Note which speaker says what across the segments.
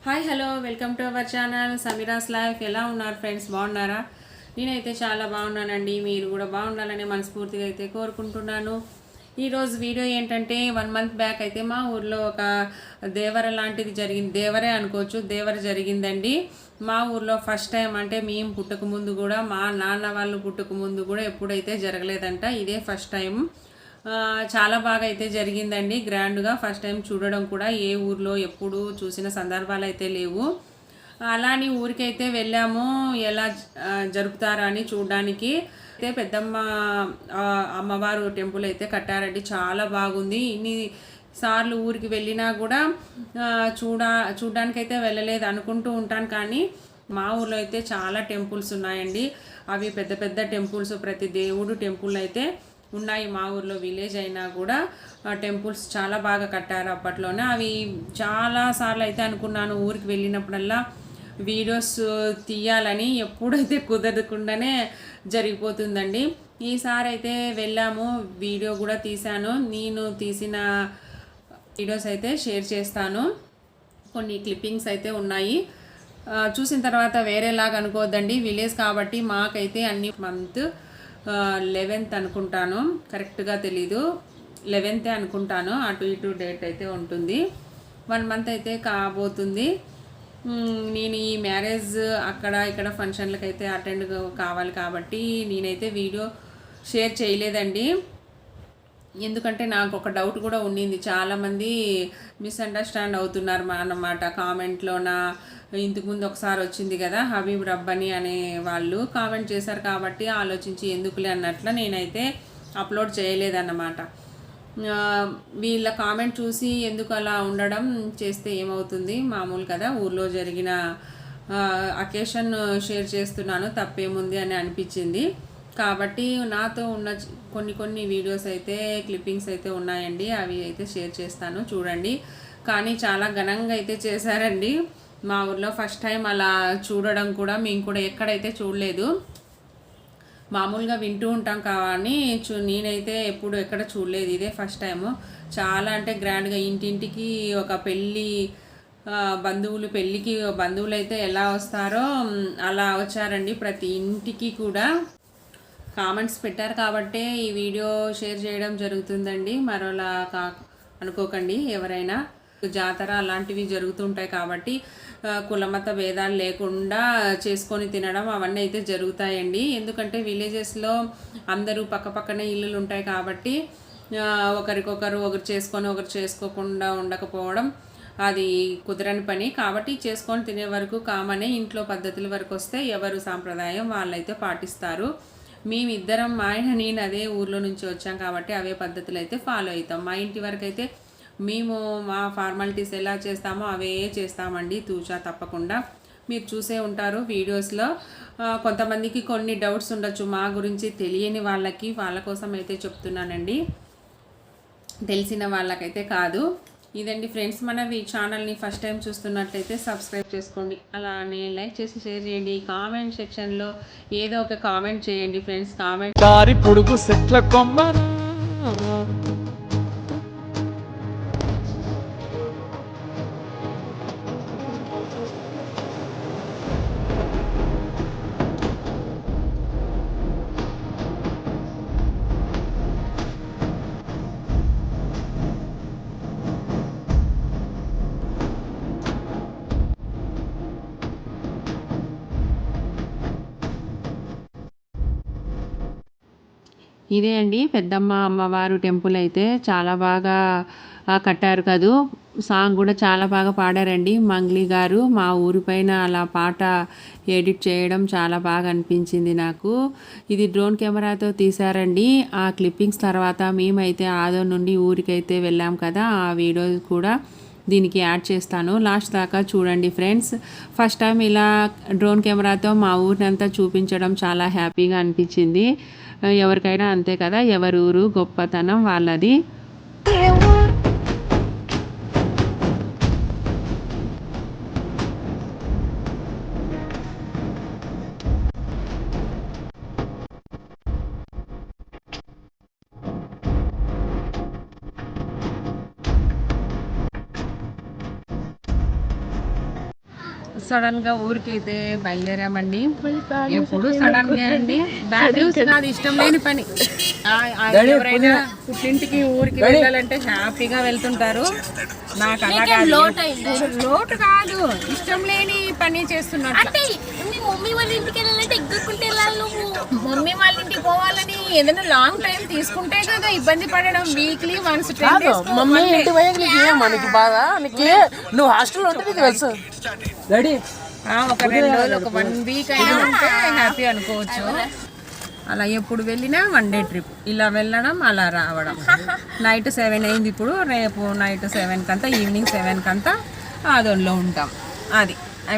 Speaker 1: Hi hello welcome to our channel Sameera's life. ఎలా ఉన్నారు friends, బాగున్నారా? నేనైతే చాలా బాగున్నానండి. మీరు కూడా బాగుండాలని మనస్ఫూర్తిగా అయితే కోరుకుంటున్నాను. ఈరోజు వీడియో ఏంటంటే 1 మంత్ బ్యాక్ అయితే మా ఊర్లో ఒక దేవర లాంటిది జరిగింది. దేవరే అనుకోవచ్చు, దేవర జరిగిందండి మా ఊర్లో. ఫస్ట్ టైం అంటే మేము పుట్టక ముందు కూడా, మా నాన్న వాళ్ళు పుట్టక ముందు కూడా ఎప్పుడైతే జరగలేదంట. ఇదే ఫస్ట్ టైం. చాలా బాగా అయితే జరిగిందండి, గ్రాండ్గా. ఫస్ట్ టైం చూడడం కూడా, ఏ ఊర్లో ఎప్పుడు చూసిన సందర్భాలు అయితే లేవు. అలాని ఊరికైతే వెళ్ళాము, ఎలా జరుపుతారా అని చూడడానికి. అయితే పెద్దమ్మ అమ్మవారు టెంపుల్ అయితే కట్టారండి, చాలా బాగుంది. ఇన్ని సార్లు ఊరికి వెళ్ళినా కూడా చూడడానికైతే వెళ్ళలేదు అనుకుంటూ ఉంటాను. కానీ మా ఊర్లో అయితే చాలా టెంపుల్స్ ఉన్నాయండి. అవి పెద్ద పెద్ద టెంపుల్స్, ప్రతి దేవుడు టెంపుల్ అయితే ఉన్నాయి మా ఊర్లో. విలేజ్ అయినా కూడా టెంపుల్స్ చాలా బాగా కట్టారు అప్పట్లోనే. అవి చాలా సార్లు అయితే అనుకున్నాను ఊరికి వెళ్ళినప్పుడల్లా వీడియోస్ తీయాలని, ఎప్పుడైతే కుదరకుండానే జరిగిపోతుందండి. ఈసారి అయితే వెళ్ళాము, వీడియో కూడా తీశాను. నేను తీసిన వీడియోస్ అయితే షేర్ చేస్తాను. కొన్ని క్లిప్పింగ్స్ అయితే ఉన్నాయి, చూసిన తర్వాత వేరేలాగా అనుకోవద్దండి. విలేజ్ కాబట్టి మాకైతే అన్ని మంత్ 11th అనుకుంటాను, కరెక్ట్గా తెలీదు, 11th అనుకుంటాను. అటు ఇటు డేట్ అయితే ఉంటుంది. 1 మంత్ అయితే కాబోతుంది. నేను ఈ మ్యారేజ్ అక్కడ ఇక్కడ ఫంక్షన్లకు అయితే అటెండ్ కావాలి కాబట్టి నేనైతే వీడియో షేర్ చేయలేదండి. ఎందుకంటే నాకు ఒక డౌట్ కూడా ఉండింది, చాలామంది మిస్అండర్స్టాండ్ అవుతున్నారు అన్నమాట కామెంట్లోన. ఇంతకుముందు ఒకసారి వచ్చింది కదా హబీబ్ రబ్బని అనే వాళ్ళు కామెంట్ చేశారు కాబట్టి ఆలోచించి ఎందుకులే అన్నట్లు నేనైతే అప్లోడ్ చేయలేదన్నమాట. వీళ్ళ కామెంట్ చూసి ఎందుకు అలా ఉండడం, చేస్తే ఏమవుతుంది, మామూలు కదా, ఊర్లో జరిగిన అకేషన్ షేర్ చేస్తున్నాను, తప్పేముంది అని అనిపించింది. కాబట్టి నాతో ఉన్న కొన్ని వీడియోస్ అయితే, క్లిప్పింగ్స్ అయితే ఉన్నాయండి, అవి అయితే షేర్ చేస్తాను, చూడండి. కానీ చాలా ఘనంగా అయితే చేశారండి మా ఊర్లో. ఫస్ట్ టైం అలా చూడడం కూడా, మేము కూడా ఎక్కడైతే చూడలేదు. మామూలుగా వింటూ ఉంటాం కానీ నేనైతే ఎప్పుడు ఎక్కడ చూడలేదు, ఇదే ఫస్ట్ టైము. చాలా అంటే గ్రాండ్గా ఇంటింటికి ఒక పెళ్ళి, పెళ్ళికి బంధువులు అయితే ఎలా వస్తారో అలా వచ్చారండి. ప్రతి ఇంటికి కూడా కామెంట్స్ పెట్టారు కాబట్టే ఈ వీడియో షేర్ చేయడం జరుగుతుందండి. మరోలా అనుకోకండి ఎవరైనా. జాతర అలాంటివి జరుగుతుంటాయి కాబట్టి కులమత భేదాలు లేకుండా చేసుకొని తినడం అవన్నీ అయితే జరుగుతాయండి. ఎందుకంటే విలేజెస్లో అందరూ పక్కపక్కనే ఇల్లులు ఉంటాయి కాబట్టి ఒకరికొకరు, ఒకరు చేసుకొని ఒకరు చేసుకోకుండా ఉండకపోవడం అది కుదరని పని. కాబట్టి చేసుకొని తినే వరకు కామనే. ఇంట్లో పద్ధతుల వరకు వస్తే ఎవరు సాంప్రదాయం వాళ్ళైతే పాటిస్తారు. మేమిద్దరం, మా ఆయన నేను అదే ఊర్లో నుంచి వచ్చాం కాబట్టి అవే పద్ధతులు అయితే ఫాలో అవుతాం. మా ఇంటి వరకు అయితే మేము మా ఫార్మాలిటీస్ ఎలా చేస్తామో అవే చేస్తామండి, తూచా తప్పకుండా. మీరు చూసే ఉంటారు వీడియోస్లో. కొంతమందికి కొన్ని డౌట్స్ ఉండొచ్చు మా గురించి, తెలియని వాళ్ళకి, వాళ్ళ కోసం అయితే చెప్తున్నానండి, తెలిసిన వాళ్ళకైతే కాదు. ఇదండి ఫ్రెండ్స్, మన ఈ ఛానల్ని ఫస్ట్ టైం చూస్తున్నట్లయితే సబ్స్క్రైబ్ చేసుకోండి, అలానే లైక్ చేసి షేర్ చేయండి. కామెంట్ సెక్షన్లో ఏదో ఒక కామెంట్ చేయండి ఫ్రెండ్స్. కామెంట్ దారి పొడుగు సెట్ల కొమ్మ. ఇదే అండి పెద్దమ్మ అమ్మవారు టెంపుల్ అయితే చాలా బాగా కట్టారు కదూ. సాంగ్ కూడా చాలా బాగా పాడారండి మంగ్లీ గారు. మా ఊరి పైన అలా పాట ఎడిట్ చేయడం చాలా బాగా అనిపించింది నాకు. ఇది డ్రోన్ కెమెరాతో తీశారండి. ఆ క్లిప్పింగ్స్ తర్వాత మేమైతే ఆదో నుండి ఊరికైతే వెళ్ళాం కదా, ఆ వీడియో కూడా దీనికి యాడ్ చేస్తాను, లాస్ట్ దాకా చూడండి ఫ్రెండ్స్. ఫస్ట్ టైం ఇలా డ్రోన్ కెమెరాతో మా ఊరినంతా చూపించడం చాలా హ్యాపీగా అనిపించింది. ఎవరికైనా అంతే కదా, ఎవరి ఊరు గొప్పతనం వాళ్ళది. సడన్ గా ఊరికైతే బయలుదేరామండి. ఎప్పుడు సడన్ గా అండి, బ్యాడ్ న్యూస్ కాదు, ఇష్టం లేని పని. ఎవరైనా పుట్టింటికి ఊరికి వెళ్ళాలంటే హ్యాపీగా వెళ్తుంటారు. నాకు అలా కాదు, లోటు కాదు, ఇష్టం లేని పని చేస్తున్నట్టు.
Speaker 2: మమ్మీ వాళ్ళ ఇంటికి వెళ్ళాలంటే ఎగ్గుకుంటే వెళ్ళాలి నువ్వు.
Speaker 1: మమ్మీ వాళ్ళ ఇంటికి పోవాలని ఏదైనా లాంగ్ టైం తీసుకుంటే కదా ఇబ్బంది పడడం. వీక్లీ వన్స్
Speaker 3: మమ్మీ ఇంటి పోయే మనకి బాధ. నువ్వు హాస్టల్లో ఉంటే నీకు తెలుసు. రెడీ
Speaker 1: ఒక 2 రోజులు, ఒక 1 వీక్ అయినా ఉంటే హ్యాపీ అనుకోవచ్చు. అలా ఎప్పుడు వెళ్ళినా 1 డే ట్రిప్, ఇలా వెళ్ళడం అలా రావడం. నైట్ 7 అయింది ఇప్పుడు. రేపు నైట్ 7 కంతా, ఈవినింగ్ 7 కంతా ఆదోన్లో ఉంటాం. అది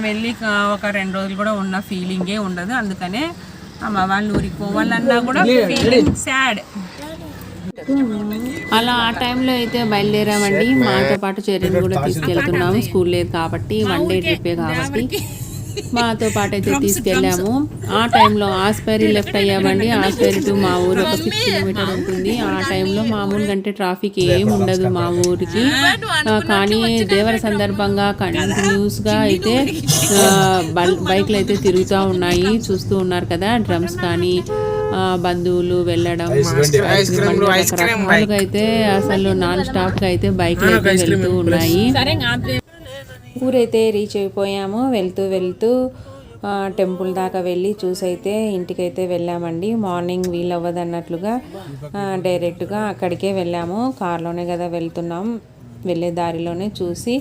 Speaker 1: వెళ్ళి ఒక 2 రోజులు కూడా ఉన్న ఫీలింగే ఉండదు. అందుకనే అమ్మ వాళ్ళ ఊరికి పోవాలన్నా కూడా ఫీలింగ్ సాడ్. అలా ఆ టైంలో అయితే బయలుదేరామండి. మాతో పాటు చెర్రీని కూడా తీసుకెళ్తున్నాము. స్కూల్ లేదు కాబట్టి, 1 డే ట్రిప్పే కాబట్టి మాతో పాటు అయితే తీసుకెళ్ళాము. ఆ టైంలో ఆస్పేరి లెఫ్ట్ అయ్యామండి. ఆస్పేరి టు మా ఊరు ఒక 6 కిలోమీటర్ ఉంటుంది. ఆ టైంలో మామూలుగా అంటే ట్రాఫిక్ ఏం ఉండదు మా ఊరికి. కానీ దేవర సందర్భంగా కంటిన్యూస్గా అయితే బైక్లు అయితే తిరుగుతూ ఉన్నాయి. చూస్తూ ఉన్నారు కదా, డ్రమ్స్ కానీ బంధువులు వెళ్ళడం, రకరకాలుగా అయితే అసలు నాన్ స్టాప్గా అయితే బైక్లు అయితే వెళ్తూ ఉన్నాయి. ఊరైతే రీచ్ అయిపోయాము. వెళ్తూ టెంపుల్ దాకా వెళ్ళి చూసైతే ఇంటికైతే వెళ్ళామండి. మార్నింగ్ వీలవ్వదు అన్నట్లుగా డైరెక్ట్గా అక్కడికే వెళ్ళాము. కార్లోనే కదా వెళ్తున్నాం, వెళ్ళే దారిలోనే చూసి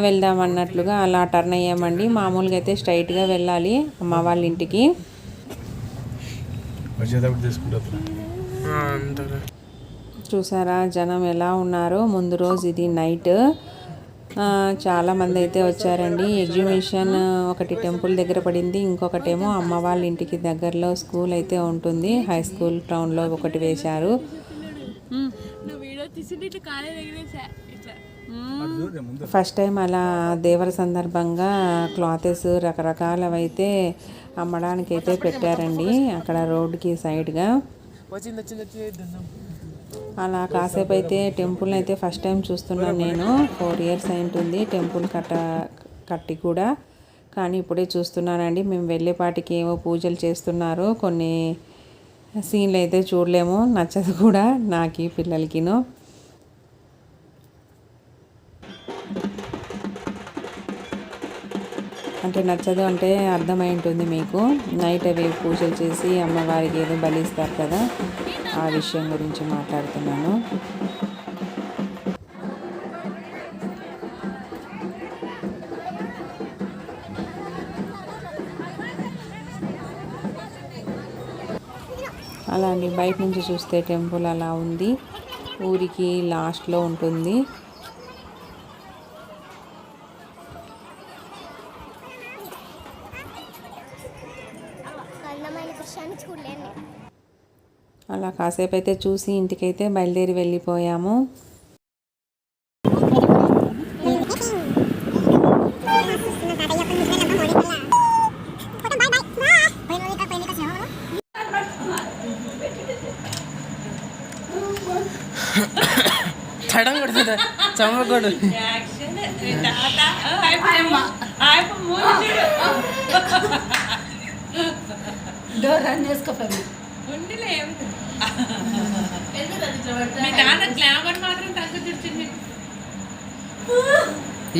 Speaker 1: వెళ్దాం అన్నట్లుగా అలా టర్న్ అయ్యామండి. మామూలుగా అయితే స్ట్రైట్గా వెళ్ళాలి అమ్మ వాళ్ళ ఇంటికి. చూసారా జనం ఎలా ఉన్నారో. ముందు రోజు ఇది నైట్ చాలామంది అయితే వచ్చారండి. ఎగ్జిబిషన్ ఒకటి టెంపుల్ దగ్గర పడింది, ఇంకొకటేమో అమ్మ వాళ్ళ ఇంటికి దగ్గరలో స్కూల్ అయితే ఉంటుంది. హై స్కూల్ టౌన్లో ఒకటి వేశారు. ఫస్ట్ టైం అలా దేవర సందర్భంగా క్లాతెస్ రకరకాలవైతే అమ్మడానికి అయితే పెట్టారండి అక్కడ రోడ్డుకి సైడ్గా. అలా కాసేపు అయితే టెంపుల్ అయితే ఫస్ట్ టైం చూస్తున్నాను నేను. 4 years అయింటుంది టెంపుల్ కట్టి కూడా, కానీ ఇప్పుడే చూస్తున్నానండి. మేము వెళ్ళేపాటికి ఏమో పూజలు చేస్తున్నారు. కొన్ని సీన్లు అయితే చూడలేము, నచ్చదు కూడా నాకు పిల్లలకిను. అంటే నచ్చదు అంటే అర్థమై ఉంటుంది మీకు. నైట్ అవి పూజలు చేసి అమ్మవారికి ఏదో బలిస్తారు కదా, ఆ విషయం గురించి మాట్లాడుతున్నాను. అలా అండి, బయట నుంచి చూస్తే టెంపుల్ అలా ఉంది. ఊరికి లాస్ట్లో ఉంటుంది. అలా కాసేపు అయితే చూసి ఇంటికైతే బయలుదేరి వెళ్ళిపోయాము.
Speaker 3: చమ్మకొడు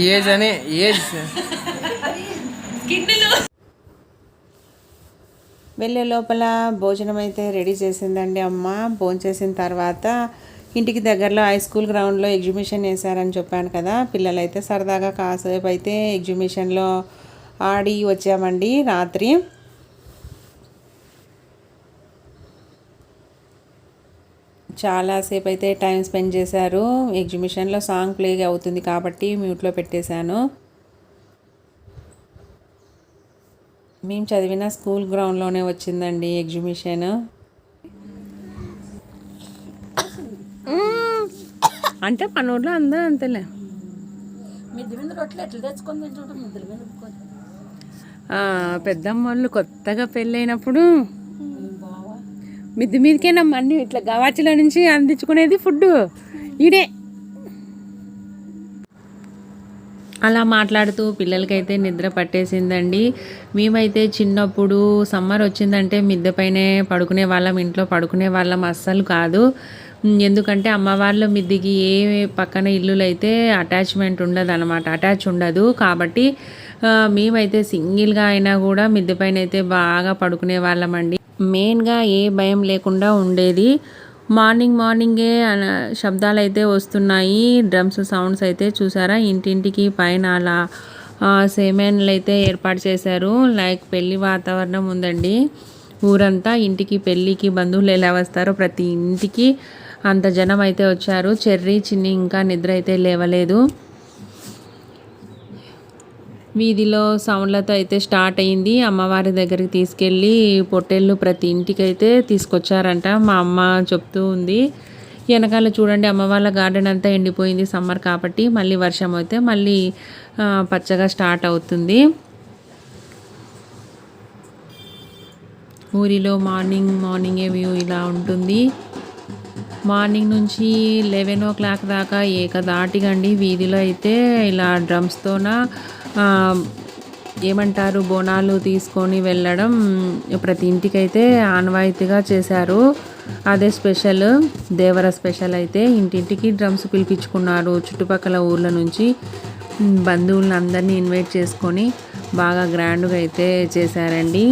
Speaker 3: ఏజ్ అని ఏజ్
Speaker 1: వెళ్ళే లోపల భోజనం అయితే రెడీ చేసిందండి అమ్మ. భోజనం చేసిన తర్వాత ఇంటికి దగ్గరలో హై స్కూల్ గ్రౌండ్లో ఎగ్జిబిషన్ వేశారని చెప్పాను కదా. పిల్లలైతే సరదాగా కాసేపు అయితే ఎగ్జిబిషన్లో ఆడి వచ్చామండి. రాత్రి చాలాసేపు అయితే టైం స్పెండ్ చేశారు. ఎగ్జిబిషన్లో సాంగ్ ప్లే అవుతుంది కాబట్టి మ్యూట్లో పెట్టేశాను. మేము చదివిన స్కూల్ గ్రౌండ్లోనే వచ్చిందండి ఎగ్జిబిషన్. అంటే మన ఊళ్ళో అందరూ అంతేలే. పెద్దమ్మ వాళ్ళు కొత్తగా పెళ్ళైనప్పుడు మిద్ది మీదకేనమ్మా అన్నీ ఇట్లా గవాచిలో నుంచి అందించుకునేది ఫుడ్ ఈడే. అలా మాట్లాడుతూ పిల్లలకైతే నిద్ర పట్టేసిందండి. మేమైతే చిన్నప్పుడు సమ్మర్ వచ్చిందంటే మిద్దె పైనే పడుకునే వాళ్ళం, ఇంట్లో పడుకునే వాళ్ళం అస్సలు కాదు. ఎందుకంటే అమ్మ వాళ్ళ మిద్దికి ఏ పక్కన ఇల్లులైతే అటాచ్మెంట్ ఉండదన్నమాట, అటాచ్ ఉండదు. కాబట్టి మేమైతే సింగిల్గా అయినా కూడా మిద్దె పైన అయితే బాగా పడుకునే వాళ్ళమండి. మెయిన్గా ఏ భయం లేకుండా ఉండేది. మార్నింగే శబ్దాలు అయితే వస్తున్నాయి, డ్రమ్స్ సౌండ్స్ అయితే చూసారా. ఇంటింటికి పైన అలా సేమెన్లు అయితే ఏర్పాటు చేశారు. లైక్ పెళ్లి వాతావరణం ఉందండి ఊరంతా. ఇంటికి పెళ్ళికి బంధువులు ఎలా వస్తారో ప్రతి ఇంటికి అంత జనం అయితే వచ్చారు. చెర్రీ చిన్ని ఇంకా నిద్ర అయితే లేవలేదు. వీధిలో సౌండ్లతో అయితే స్టార్ట్ అయింది. అమ్మవారి దగ్గరికి తీసుకెళ్ళి పొట్టేళ్ళు ప్రతి ఇంటికి అయితే తీసుకొచ్చారంట, మా అమ్మ చెప్తూ ఉంది. వెనకాల చూడండి అమ్మ వాళ్ళ గార్డెన్ అంతా ఎండిపోయింది సమ్మర్ కాబట్టి. మళ్ళీ వర్షం అయితే మళ్ళీ పచ్చగా స్టార్ట్ అవుతుంది. ఊరిలో మార్నింగే వ్యూ ఇలా ఉంటుంది. మార్నింగ్ నుంచి 11 o'clock దాకా ఏకదాటిగండి వీధిలో అయితే ఇలా డ్రమ్స్తోన ఏమంటారు బోనాలు తీసుకొని వెళ్ళడం ప్రతి ఇంటికైతే ఆనవాయితీగా చేశారు. అదే స్పెషల్, దేవర స్పెషల్ అయితే ఇంటింటికి డ్రమ్స్ పిలిపించుకున్నారు. చుట్టుపక్కల ఊర్ల నుంచి బంధువులను అందరినీ ఇన్వైట్ చేసుకొని బాగా గ్రాండ్గా అయితే చేశారండి.